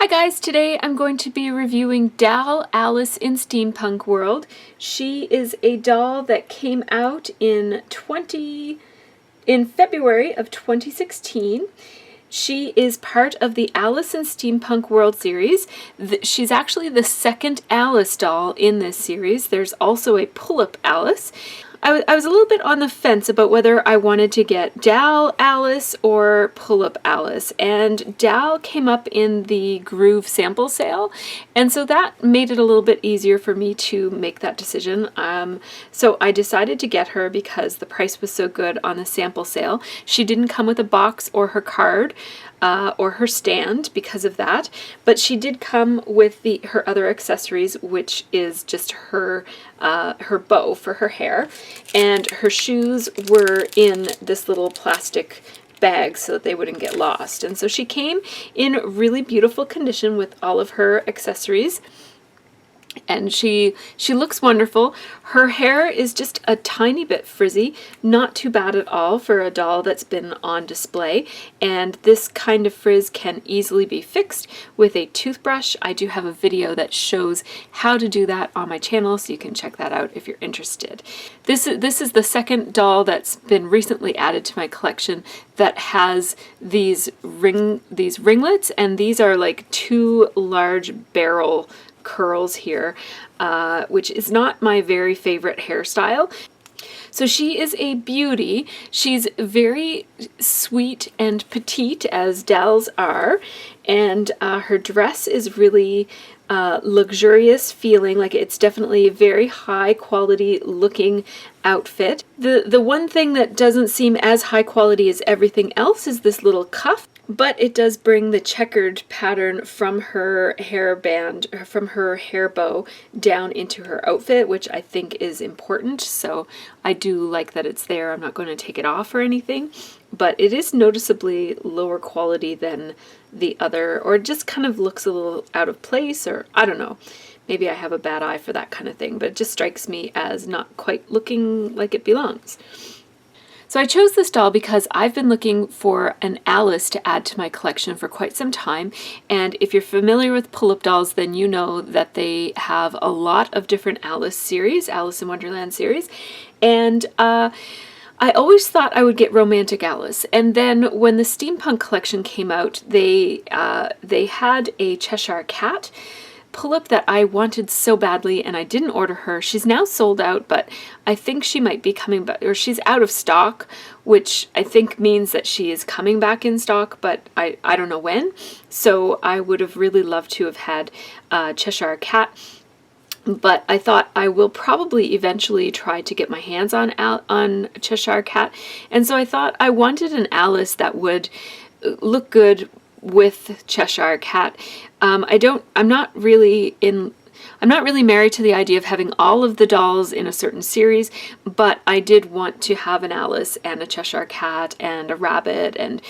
Hi guys, today I'm going to be reviewing Doll Alice in Steampunk World. She is a doll that came out in February of 2016. She is part of the Alice in Steampunk World series. She's actually the second Alice doll in this series. There's also a pull-up Alice. I was a little bit on the fence about whether I wanted to get Doll Alice or Pull-Up Alice, and Doll came up in the Groove sample sale, and so that made it a little bit easier for me to make that decision. So I decided to get her because the price was so good on the sample sale. She didn't come with a box or her card, or her stand because of that, but she did come with her other accessories, which is just her bow for her hair, and her shoes were in this little plastic bag so that they wouldn't get lost. And so she came in really beautiful condition with all of her accessories. And she looks wonderful. Her hair is just a tiny bit frizzy, not too bad at all for a doll that's been on display. And this kind of frizz can easily be fixed with a toothbrush. I do have a video that shows how to do that on my channel, so you can check that out if you're interested. This is the second doll that's been recently added to my collection that has these ringlets, and these are like two large barrel curls here, which is not my very favorite hairstyle. So she is a beauty. She's very sweet and petite, as dolls are, and her dress is really luxurious feeling, like it's definitely a very high quality looking outfit. The one thing that doesn't seem as high quality as everything else is this little cuff, but it does bring the checkered pattern from her hairband, from her hair bow, down into her outfit, which I think is important. So I do like that it's there. I'm not going to take it off or anything, but it is noticeably lower quality than the other, or it just kind of looks a little out of place, or I don't know. Maybe I have a bad eye for that kind of thing, but it just strikes me as not quite looking like it belongs. So I chose this doll because I've been looking for an Alice to add to my collection for quite some time, and if you're familiar with pull-up dolls, then you know that they have a lot of different Alice series, Alice in Wonderland series, and I always thought I would get Romantic Alice, and then when the Steampunk collection came out, they had a Cheshire Cat pull-up that I wanted so badly, and I didn't order her. She's now sold out, but I think she might be coming back, or she's out of stock, which I think means that she is coming back in stock, but I don't know when. So I would have really loved to have had Cheshire Cat, but I thought I will probably eventually try to get my hands on Cheshire Cat, and so I thought I wanted an Alice that would look good with Cheshire Cat. I'm not really married to the idea of having all of the dolls in a certain series, but I did want to have an Alice and a Cheshire Cat and a rabbit, and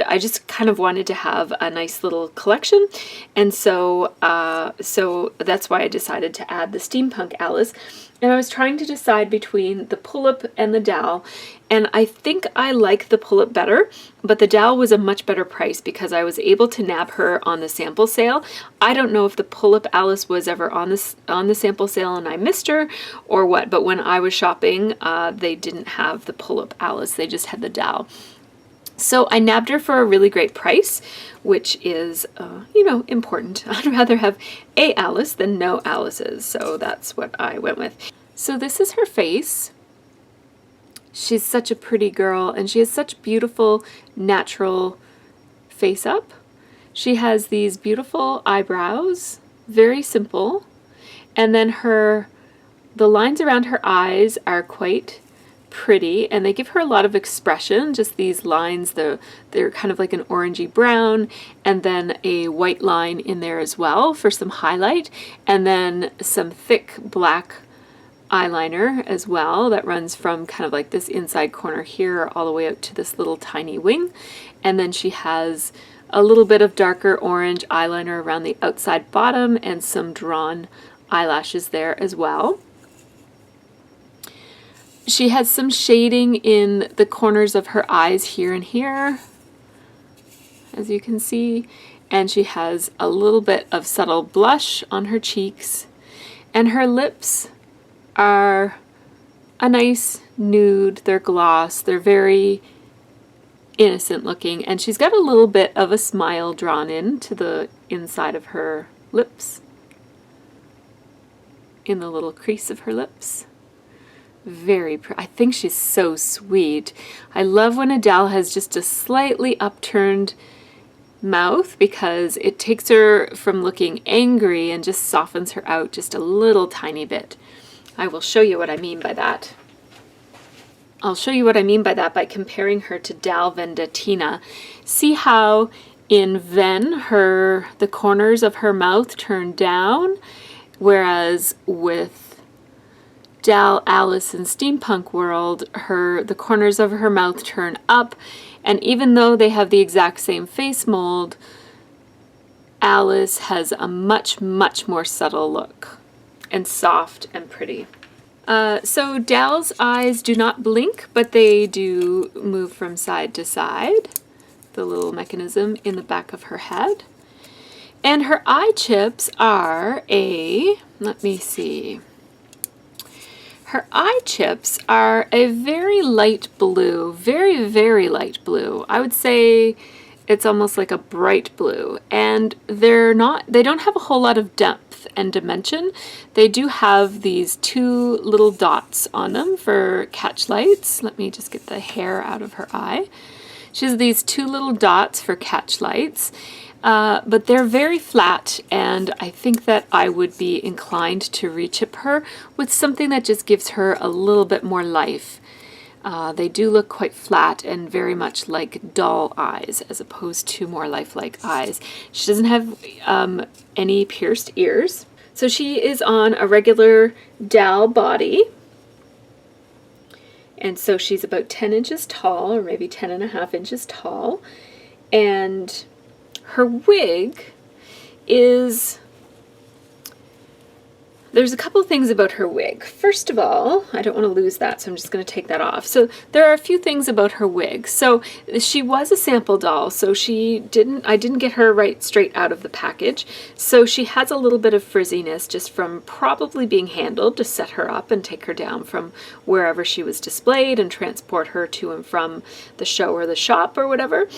I just kind of wanted to have a nice little collection, and so that's why I decided to add the Steampunk Alice. And I was trying to decide between the pull-up and the doll, and I think I like the pull-up better, but the doll was a much better price because I was able to nab her on the sample sale. I don't know if the pull-up Alice was ever on the sample sale and I missed her or what, but when I was shopping, they didn't have the pull-up Alice, they just had the doll. So I nabbed her for a really great price, which is, important. I'd rather have a Alice than no Alices, so that's what I went with. So this is her face. She's such a pretty girl, and she has such beautiful, natural face up. She has these beautiful eyebrows, very simple, and then the lines around her eyes are quite pretty, and they give her a lot of expression. Just these lines, they're kind of like an orangey brown, and then a white line in there as well for some highlight, and then some thick black eyeliner as well that runs from kind of like this inside corner here all the way out to this little tiny wing. And then she has a little bit of darker orange eyeliner around the outside bottom and some drawn eyelashes there as well. She has some shading in the corners of her eyes here and here, as you can see, and she has a little bit of subtle blush on her cheeks, and her lips are a nice nude. They're gloss. They're very innocent looking, and she's got a little bit of a smile drawn into the inside of her lips, in the little crease of her lips. Very pretty. I think she's so sweet. I love when Adele has just a slightly upturned mouth, because it takes her from looking angry and just softens her out just a little tiny bit. I will show you what I mean by that. I'll show you what I mean by that by comparing her to Dal Vendatina. See how in Ven the corners of her mouth turn down, whereas with Dal Alice in Steampunk World, the corners of her mouth turn up, and even though they have the exact same face mold, Alice has a much, much more subtle look, and soft and pretty. So Dal's eyes do not blink, but they do move from side to side, the little mechanism in the back of her head. And her eye chips are let me see. Her eye chips are a very light blue, very, very light blue. I would say it's almost like a bright blue, and they don't have a whole lot of depth and dimension. They do have these two little dots on them for catch lights. Let me just get the hair out of her eye. She has these two little dots for catch lights, but they're very flat, and I think that I would be inclined to rechip her with something that just gives her a little bit more life. They do look quite flat and very much like doll eyes as opposed to more lifelike eyes. She doesn't have any pierced ears. So she is on a regular Dal body. And so she's about 10 inches tall, or maybe 10.5 inches tall. And her wig is... There's a couple things about her wig. First of all, I don't want to lose that, so I'm just going to take that off. So there are a few things about her wig. So she was a sample doll, so I didn't get her right straight out of the package. So she has a little bit of frizziness just from probably being handled to set her up and take her down from wherever she was displayed and transport her to and from the show or the shop or whatever.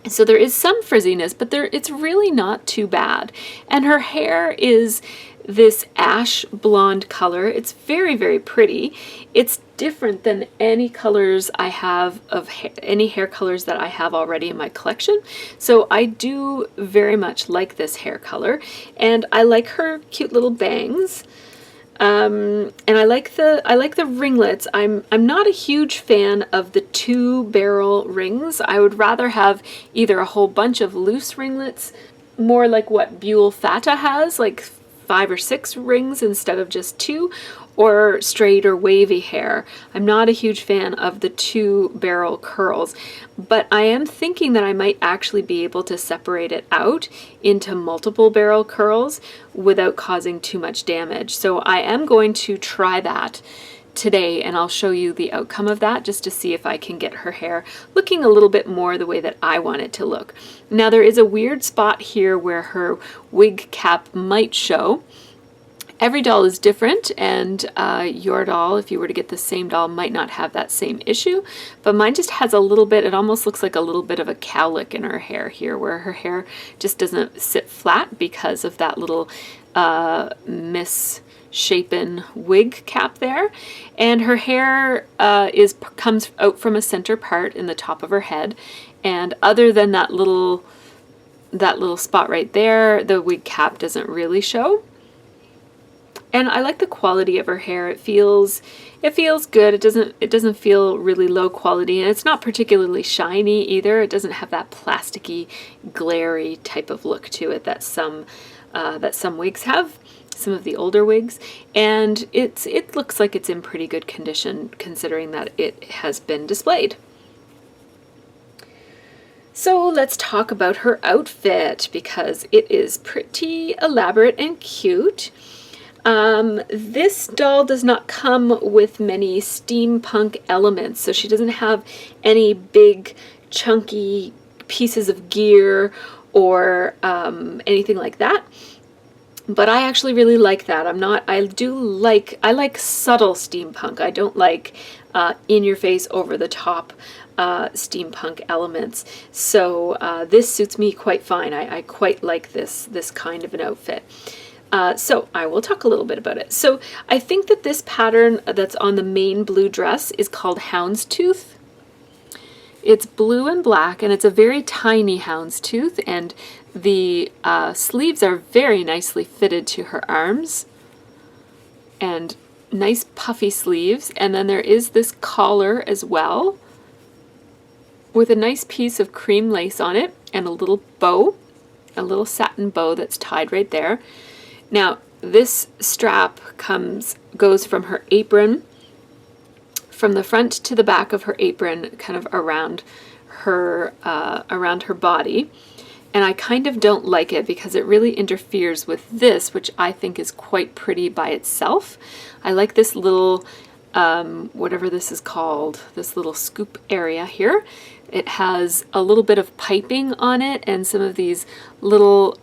So there is some frizziness, but it's really not too bad. And her hair is this ash blonde color. It's very, very pretty. It's different than any colors I have of any hair colors that I have already in my collection. So I do very much like this hair color, and I like her cute little bangs. And I like the ringlets. I'm not a huge fan of the 2-barrel rings. I would rather have either a whole bunch of loose ringlets, more like what Buell Fata has, like 5 or 6 rings instead of just 2, or straight or wavy hair. I'm not a huge fan of the 2-barrel curls, but I am thinking that I might actually be able to separate it out into multiple barrel curls without causing too much damage. So I am going to try that today, and I'll show you the outcome of that just to see if I can get her hair looking a little bit more the way that I want it to look. Now there is a weird spot here where her wig cap might show. Every doll is different, and your doll, if you were to get the same doll, might not have that same issue, but mine just has a little bit, it almost looks like a little bit of a cowlick in her hair here, where her hair just doesn't sit flat because of that little misshapen wig cap there. And her hair comes out from a center part in the top of her head, and other than that little spot right there, the wig cap doesn't really show. And I like the quality of her hair. It feels good. It doesn't feel really low quality, and it's not particularly shiny either. It doesn't have that plasticky, glary type of look to it that some wigs have, some of the older wigs. And it looks like it's in pretty good condition considering that it has been displayed. So let's talk about her outfit, because it is pretty elaborate and cute. This doll does not come with many steampunk elements, so she doesn't have any big chunky pieces of gear or anything like that. But I actually really like that. I like subtle steampunk. I don't like in your face, over the top steampunk elements. So this suits me quite fine. I quite like this kind of an outfit. So I will talk a little bit about it. So I think that this pattern that's on the main blue dress is called Houndstooth. It's blue and black, and it's a very tiny houndstooth, and the sleeves are very nicely fitted to her arms, and nice puffy sleeves. And then there is this collar as well, with a nice piece of cream lace on it, and a little bow, a little satin bow that's tied right there. Now, this strap goes from her apron, from the front to the back of her apron, kind of around her body. And I kind of don't like it because it really interferes with this, which I think is quite pretty by itself. I like this little, whatever this is called, this little scoop area here. It has a little bit of piping on it and some of these little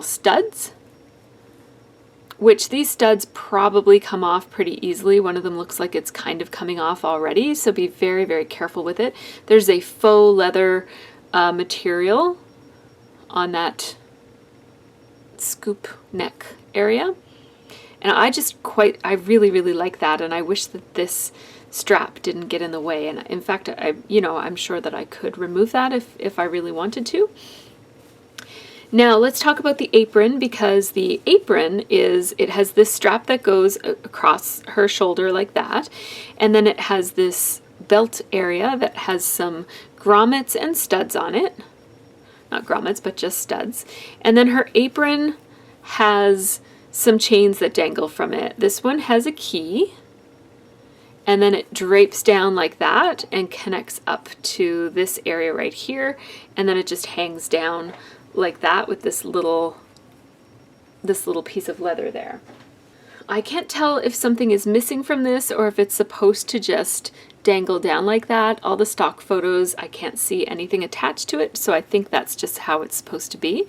studs, which these studs probably come off pretty easily. One of them looks like it's kind of coming off already, so be very, very careful with it. There's a faux leather material on that scoop neck area, and I really, really like that, and I wish that this strap didn't get in the way. And in fact, I'm sure that I could remove that if I really wanted to. Now let's talk about the apron, because the apron it has this strap that goes across her shoulder like that, and then it has this belt area that has some grommets and studs on it. Not grommets, but just studs. And then her apron has some chains that dangle from it. This one has a key, and then it drapes down like that and connects up to this area right here, and then it just hangs down like that with this little piece of leather there. I can't tell if something is missing from this or if it's supposed to just dangle down like that. All the stock photos, I can't see anything attached to it, so I think that's just how it's supposed to be.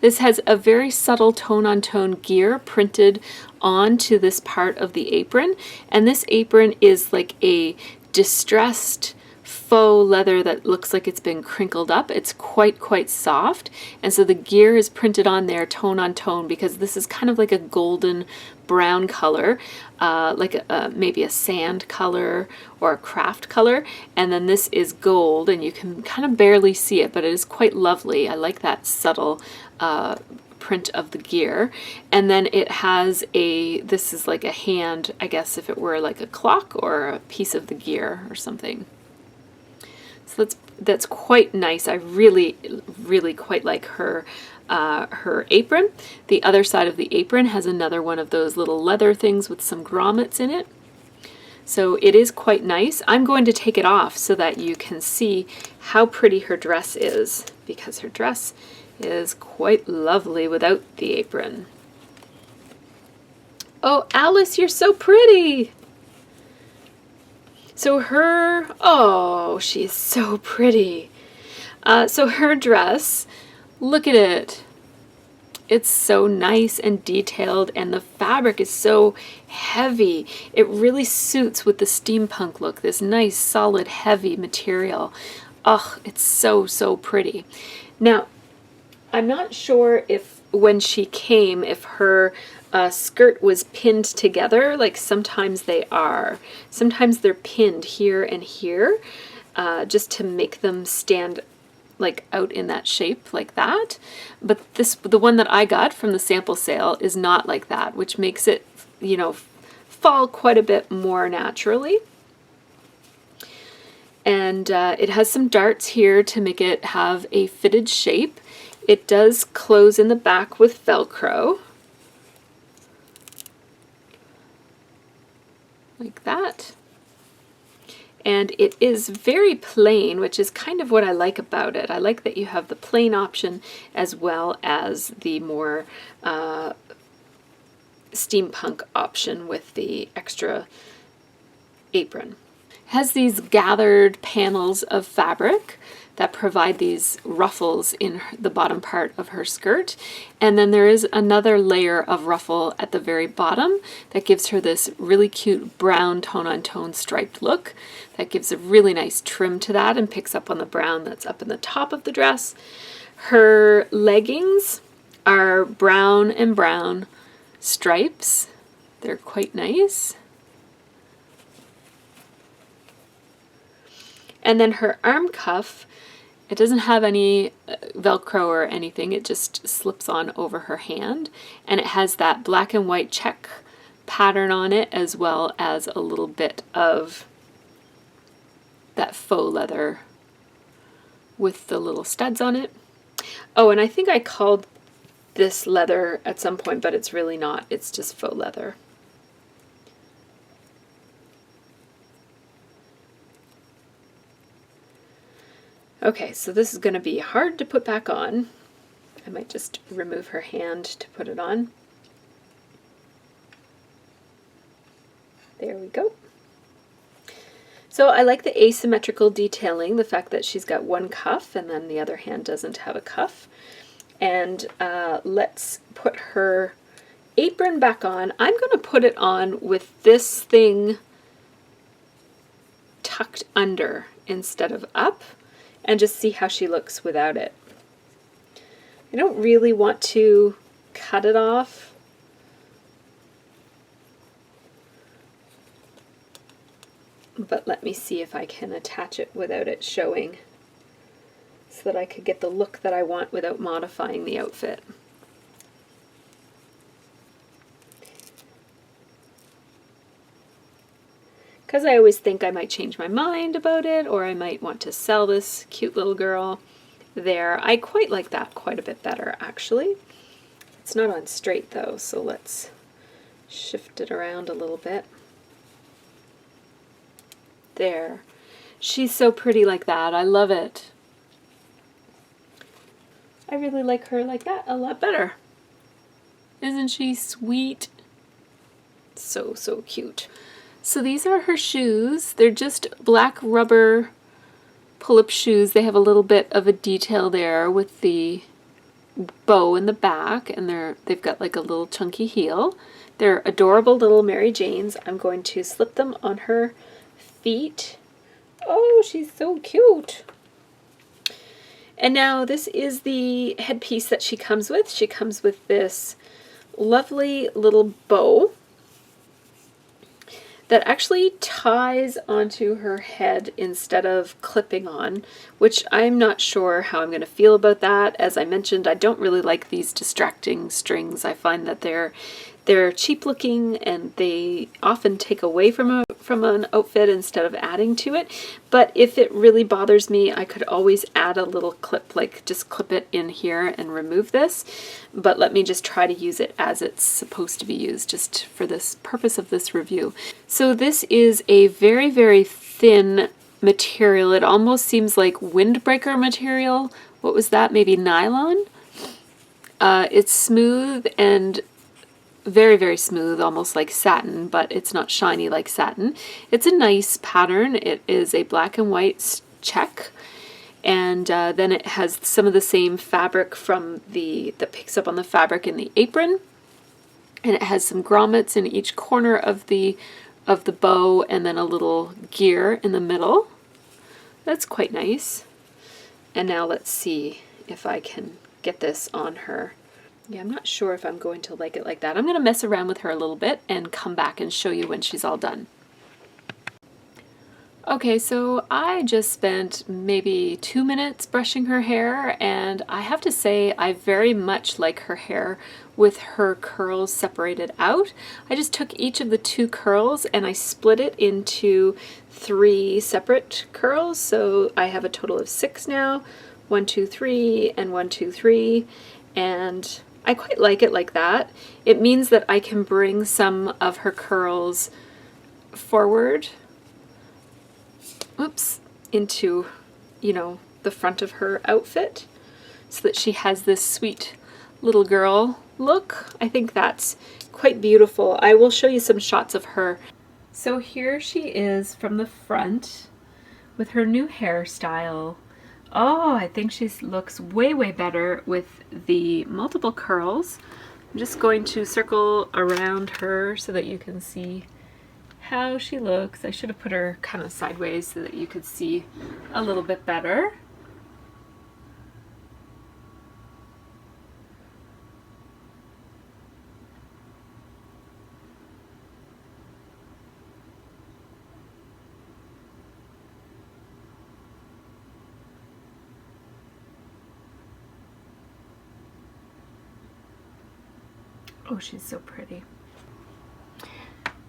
This has a very subtle tone-on-tone gear printed onto this part of the apron, and this apron is like a distressed faux leather that looks like it's been crinkled up. It's quite soft, and so the gear is printed on there tone on tone, because this is kind of like a golden brown color, like maybe a sand color or a craft color, and then this is gold, and you can kind of barely see it, but it is quite lovely. I like that subtle print of the gear. And then it has this is like a hand, I guess, if it were like a clock or a piece of the gear or something. So that's quite nice. I really, really quite like her apron. The other side of the apron has another one of those little leather things with some grommets in it. So it is quite nice. I'm going to take it off so that you can see how pretty her dress is, because her dress is quite lovely without the apron. Oh, Alice, you're so pretty! So she's so pretty. So her dress, look at it. It's so nice and detailed, and the fabric is so heavy. It really suits with the steampunk look, this nice, solid, heavy material. Oh, it's so pretty. Now, I'm not sure if when she came, if her skirt was pinned together. Like sometimes they are. Sometimes they're pinned here and here, just to make them stand like out in that shape like that. But the one that I got from the sample sale is not like that, which makes it, fall quite a bit more naturally. And it has some darts here to make it have a fitted shape. It does close in the back with Velcro, like that. And it is very plain, which is kind of what I like about it. I like that you have the plain option as well as the more steampunk option with the extra apron. It has these gathered panels of fabric that provide these ruffles in the bottom part of her skirt. And then there is another layer of ruffle at the very bottom that gives her this really cute brown tone-on-tone striped look. That gives a really nice trim to that and picks up on the brown that's up in the top of the dress. Her leggings are brown and brown stripes. They're quite nice. And then her arm cuff, it doesn't have any Velcro or anything, it just slips on over her hand, and it has that black and white check pattern on it, as well as a little bit of that faux leather with the little studs on it. Oh, and I think I called this leather at some point, but it's really not, it's just faux leather. Okay, so this is going to be hard to put back on. I might just remove her hand to put it on. There we go. So I like the asymmetrical detailing, the fact that she's got one cuff and then the other hand doesn't have a cuff. And let's put her apron back on. I'm going to put it on with this thing tucked under instead of up, and just see how she looks without it. I don't really want to cut it off. But let me see if I can attach it without it showing, so that I could get the look that I want without modifying the outfit. Because I always think I might change my mind about it, or I might want to sell this cute little girl there. I quite like that quite a bit better, actually. It's not on straight though, so let's shift it around a little bit. There. She's so pretty like that. I love it. I really like her like that a lot better. Isn't she sweet? So, so cute. So these are her shoes. They're just black rubber pull-up shoes. They have a little bit of a detail there with the bow in the back, and they've got like a little chunky heel. They're adorable little Mary Janes. I'm going to slip them on her feet. Oh, she's so cute. And now this is the headpiece that she comes with. She comes with this lovely little bow that actually ties onto her head instead of clipping on, which I'm not sure how I'm going to feel about that. As I mentioned, I don't really like these distracting strings. I find that they're cheap looking and they often take away from an outfit instead of adding to it. But if it really bothers me, I could always add a little clip, like just clip it in here and remove this. But let me just try to use it as it's supposed to be used, just for this purpose of this review. So this is a very, very thin material. It almost seems like windbreaker material. What was that? Maybe nylon? It's smooth and very, very smooth, almost like satin, but it's not shiny like satin. It's a nice pattern. It is a black and white check, and then it has some of the same fabric from that picks up on the fabric in the apron, and it has some grommets in each corner of the bow, and then a little gear in the middle. That's quite nice. And now let's see if I can get this on her. Yeah, I'm not sure if I'm going to like it like that. I'm going to mess around with her a little bit and come back and show you when she's all done. Okay, so I just spent maybe 2 minutes brushing her hair, and I have to say I very much like her hair with her curls separated out. I just took each of the 2 curls and I split it into 3 separate curls, so I have a total of 6 now. 1, 2, 3, and 1, 2, 3, and I quite like it like that. It means that I can bring some of her curls forward, into, the front of her outfit, so that she has this sweet little girl look. I think that's quite beautiful. I will show you some shots of her. So here she is from the front with her new hairstyle. Oh, I think she looks way, way better with the multiple curls. I'm just going to circle around her so that you can see how she looks. I should have put her kind of sideways so that you could see a little bit better. Oh, she's so pretty.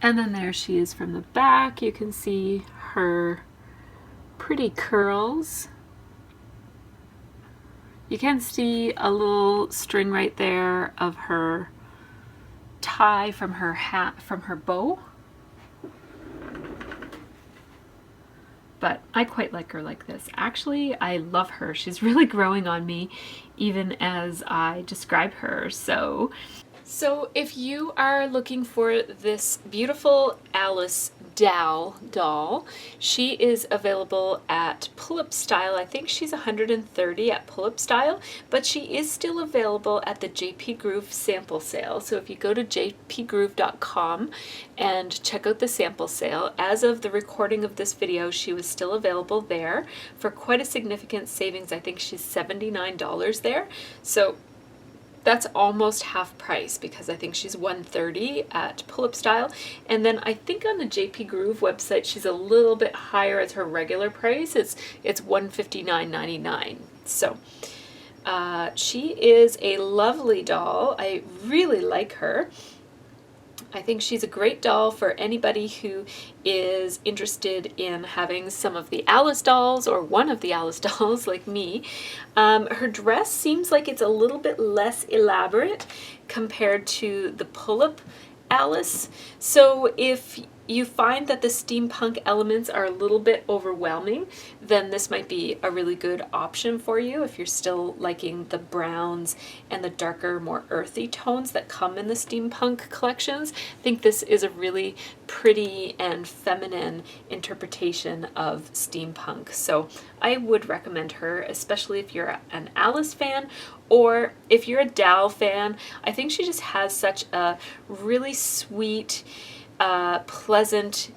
And then there she is from the back. You can see her pretty curls. You can see a little string right there of her tie from her hat, from her bow. But I quite like her like this. Actually, I love her. She's really growing on me even as I describe her. So if you are looking for this beautiful Alice doll, she is available at Pull-Up Style. I think she's $130 at Pull-Up Style, but she is still available at the JP Groove sample sale. So if you go to jpgroove.com and check out the sample sale, as of the recording of this video, she was still available there for quite a significant savings. I think she's $79 there. So that's almost half price because I think she's $130 at Pull-Up Style. And then I think on the JP Groove website, she's a little bit higher as her regular price. It's $159.99. So she is a lovely doll. I really like her. I think she's a great doll for anybody who is interested in having some of the Alice dolls or one of the Alice dolls like me. Her dress seems like it's a little bit less elaborate compared to the pull-up Alice. So if you find that the steampunk elements are a little bit overwhelming, then this might be a really good option for you if you're still liking the browns and the darker, more earthy tones that come in the steampunk collections. I think this is a really pretty and feminine interpretation of steampunk. So I would recommend her, especially if you're an Alice fan or if you're a Dal fan. I think she just has such a really sweet, pleasant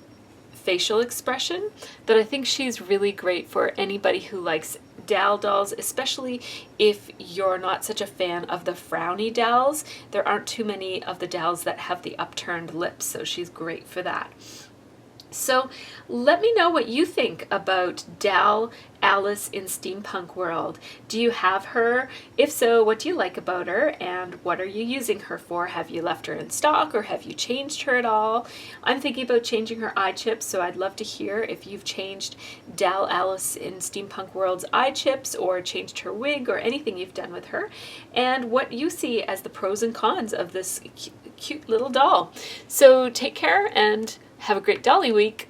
facial expression that I think she's really great for anybody who likes Dal dolls, especially if you're not such a fan of the frowny Dals. There aren't too many of the Dals that have the upturned lips, so she's great for that. So let me know what you think about Dal Alice in Steampunk World. Do you have her? If so, what do you like about her and what are you using her for? Have you left her in stock or have you changed her at all? I'm thinking about changing her eye chips, so I'd love to hear if you've changed Dal Alice in Steampunk World's eye chips or changed her wig or anything you've done with her, and what you see as the pros and cons of this cute little doll. So take care and have a great Dolly week.